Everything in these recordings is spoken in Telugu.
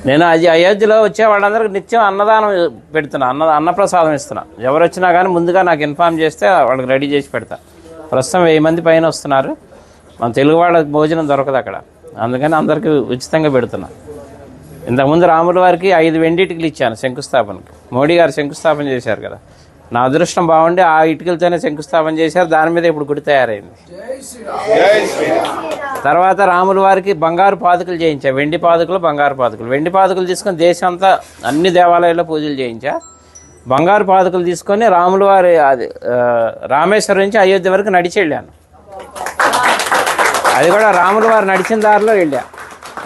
నేను అది అయోధ్యలో వచ్చే వాళ్ళందరికీ నిత్యం అన్నదానం పెడుతున్నా, అన్నప్రసాదం ఇస్తున్నా. ఎవరు వచ్చినా కానీ ముందుగా నాకు ఇన్ఫామ్ చేస్తే వాళ్ళకి రెడీ చేసి పెడతా. ప్రస్తుతం 1000 మంది పైన వస్తున్నారు. మన తెలుగు వాళ్ళకి భోజనం దొరకదు అక్కడ, అందుకని అందరికీ ఉచితంగా పెడుతున్నా. ఇంతకుముందు రాముల వారికి 5 వెండి ఇటుకలు ఇచ్చాను శంకుస్థాపనకి. మోడీ గారు శంకుస్థాపన చేశారు కదా, నా అదృష్టం బాగుండి ఆ ఇటుకలతోనే శంకుస్థాపన చేశారు. దాని మీద ఇప్పుడు గుడి తయారైంది. తర్వాత రాముల వారికి బంగారు పాదుకలు చేయించా, వెండి పాదుకలు, బంగారు పాదుకలు. వెండి పాదుకలు తీసుకొని దేశం అంతా అన్ని దేవాలయాల్లో పూజలు చేయించా. బంగారు పాదుకలు తీసుకొని రాముల వారి రామేశ్వరం నుంచి అయోధ్య వరకు నడిచి వెళ్ళాను. అది కూడా రాముల వారు నడిచిన దారిలో వెళ్ళా,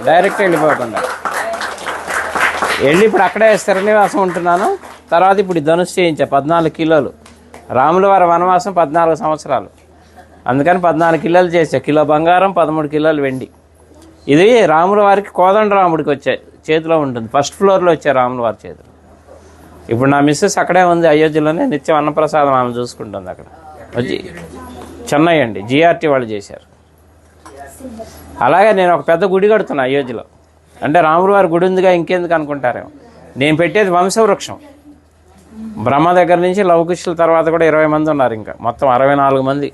డైరెక్ట్ వెళ్ళిపోకుండా వెళ్ళి ఇప్పుడు అక్కడే స్థిరనివాసం ఉంటున్నాను. తర్వాత ఇప్పుడు ధనుసు చేయించా 14 కిలోలు. రాముల వారి వనవాసం 14 సంవత్సరాలు, అందుకని 14 కిలోలు చేసా. కిలో బంగారం, 13 కిలోలు వెండి. ఇది రాముల వారికి కోదండరాముడికి వచ్చే చేతిలో ఉంటుంది, ఫస్ట్ ఫ్లోర్లో వచ్చే రాముల వారి చేతిలో. ఇప్పుడు నా మిస్సెస్ అక్కడే ఉంది అయోధ్యలోనే, నిత్యం అన్నప్రసాదం ఆమె చూసుకుంటుంది అక్కడ. వచ్చి చెన్నై అండి, జిఆర్టీ వాళ్ళు చేశారు. అలాగే నేను ఒక పెద్ద గుడి కడుతున్నా అయోధ్యలో. అంటే రాముల వారి గుడి ఉందిగా ఇంకెందుకు అనుకుంటారేమో. నేను పెట్టేది వంశవృక్షం. బ్రహ్మ దగ్గర నుంచి లవకుశుల తర్వాత కూడా 20 మంది ఉన్నారు, ఇంకా మొత్తం 64 మంది.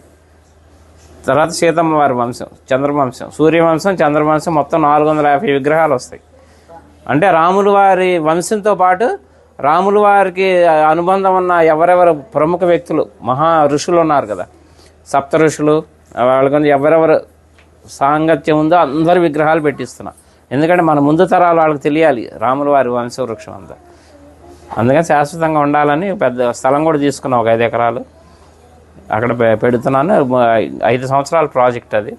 తర్వాత సీతమ్మ వారి వంశం, చంద్రవంశం, సూర్యవంశం, చంద్రవంశం, మొత్తం 450 విగ్రహాలు వస్తాయి. అంటే రాముల వారి వంశంతో పాటు రాముల వారికి అనుబంధం ఉన్న ఎవరెవరు ప్రముఖ వ్యక్తులు, మహా ఋషులు ఉన్నారు కదా, సప్త ఋషులు, వాళ్ళకి ఎవరెవరు సాంగత్యం ఉందో అందరి విగ్రహాలు పెట్టిస్తున్నా. ఎందుకంటే మన ముందు తరాలు వాళ్ళకి తెలియాలి రాముల వారి వంశవృక్షం అంతా. అందుకని శాశ్వతంగా ఉండాలని పెద్ద స్థలం కూడా తీసుకున్నా, ఒక 5 ఎకరాలు అక్కడ పెడుతున్నాను. 5 సంవత్సరాల ప్రాజెక్ట్ అది,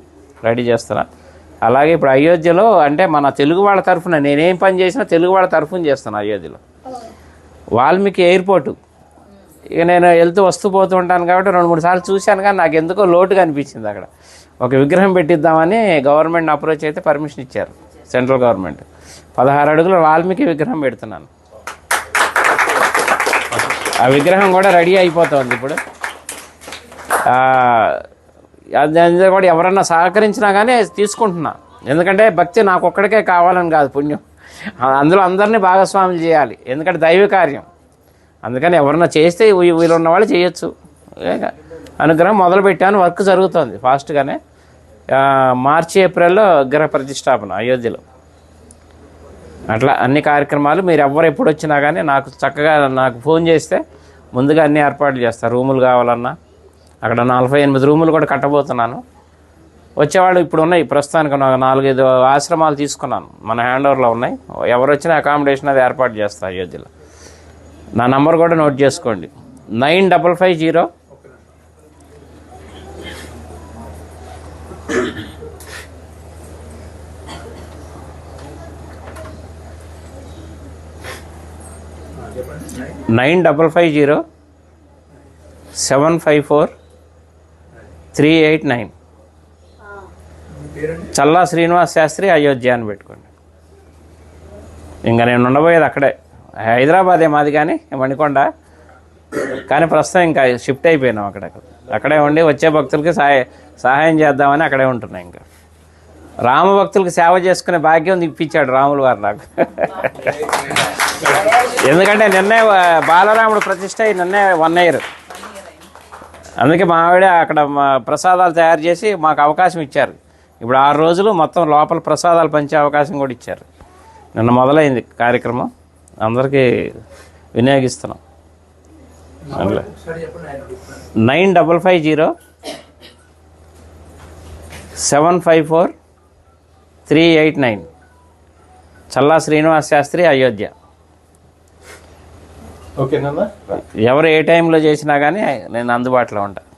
రెడీ చేస్తున్నా. అలాగే ఇప్పుడు అయోధ్యలో అంటే మన తెలుగు వాళ్ళ తరఫున నేనేం పని చేసినా తెలుగు వాళ్ళ తరఫున చేస్తాను. అయోధ్యలో వాల్మీకి ఎయిర్పోర్టు, ఇక నేను వెళ్తూ వస్తూ పోతూ ఉంటాను కాబట్టి 2-3 సార్లు చూశాను, కానీ నాకు ఎందుకో లోటుగా అనిపించింది. అక్కడ ఒక విగ్రహం పెట్టిద్దామని గవర్నమెంట్ని అప్రోచ్ అయితే పర్మిషన్ ఇచ్చారు, సెంట్రల్ గవర్నమెంట్. 16 అడుగుల వాల్మీకి విగ్రహం పెడుతున్నాను. ఆ విగ్రహం కూడా రెడీ అయిపోతుంది ఇప్పుడు. అది కూడా ఎవరన్నా సహకరించినా కానీ తీసుకుంటున్నా. ఎందుకంటే భక్తి నాకు ఒక్కడికే కావాలని కాదు, పుణ్యం అందులో అందరినీ భాగస్వాములు చేయాలి, ఎందుకంటే దైవ కార్యం. అందుకని ఎవరన్నా చేస్తే వీళ్ళు ఉన్న వాళ్ళు చేయొచ్చు. అనుగ్రహం మొదలుపెట్టాను, వర్క్ జరుగుతుంది ఫాస్ట్గానే. మార్చి ఏప్రిల్లో విగ్రహ ప్రతిష్టాపన అయోధ్యలో. అట్లా అన్ని కార్యక్రమాలు మీరు ఎవరు ఎప్పుడు వచ్చినా కానీ నాకు చక్కగా నాకు ఫోన్ చేస్తే ముందుగా అన్ని ఏర్పాట్లు చేస్తారు. రూములు కావాలన్నా అక్కడ 48 రూములు కూడా కట్టబోతున్నాను. వచ్చేవాళ్ళు ఇప్పుడు ఉన్నాయి, ప్రస్తుతానికి 4-5 ఆశ్రమాలు తీసుకున్నాను, మన హ్యాండ్ ఓవర్లో ఉన్నాయి. ఎవరు వచ్చినా అకామిడేషన్ అది ఏర్పాటు చేస్తారు అయోధ్యలో. నా నంబర్ కూడా నోట్ చేసుకోండి, 9550 754-389. చల్లా శ్రీనివాస్ శాస్త్రి అయోధ్య అని పెట్టుకోండి. ఇంకా నేను ఉండబోయేది అక్కడే, హైదరాబాదే మాది కానీ మణికొండ, కానీ ప్రస్తుతం ఇంకా షిఫ్ట్ అయిపోయినాం అక్కడే ఉండి వచ్చే భక్తులకి సహాయం చేద్దామని అక్కడే ఉంటున్నాయి. ఇంకా రామ భక్తులకి సేవ చేసుకునే భాగ్యం ఇప్పించాడు రాముల వారు నాకు. ఎందుకంటే నిన్నే బాలరాముడు ప్రతిష్ట నిన్నే 1 year. అందుకే మా ఆవిడ అక్కడ ప్రసాదాలు తయారు చేసి మాకు అవకాశం ఇచ్చారు. ఇప్పుడు 6 రోజులు మొత్తం లోపల ప్రసాదాలు పంచే అవకాశం కూడా ఇచ్చారు. నిన్న మొదలైంది కార్యక్రమం, అందరికీ వినియోగిస్తున్నాం. 9550-754-389. చల్లా శ్రీనివాస్ శాస్త్రి అయోధ్య. ఓకేనా? ఎవరు ఏ టైంలో చేసినా కానీ నేను అందుబాటులో ఉంటాను.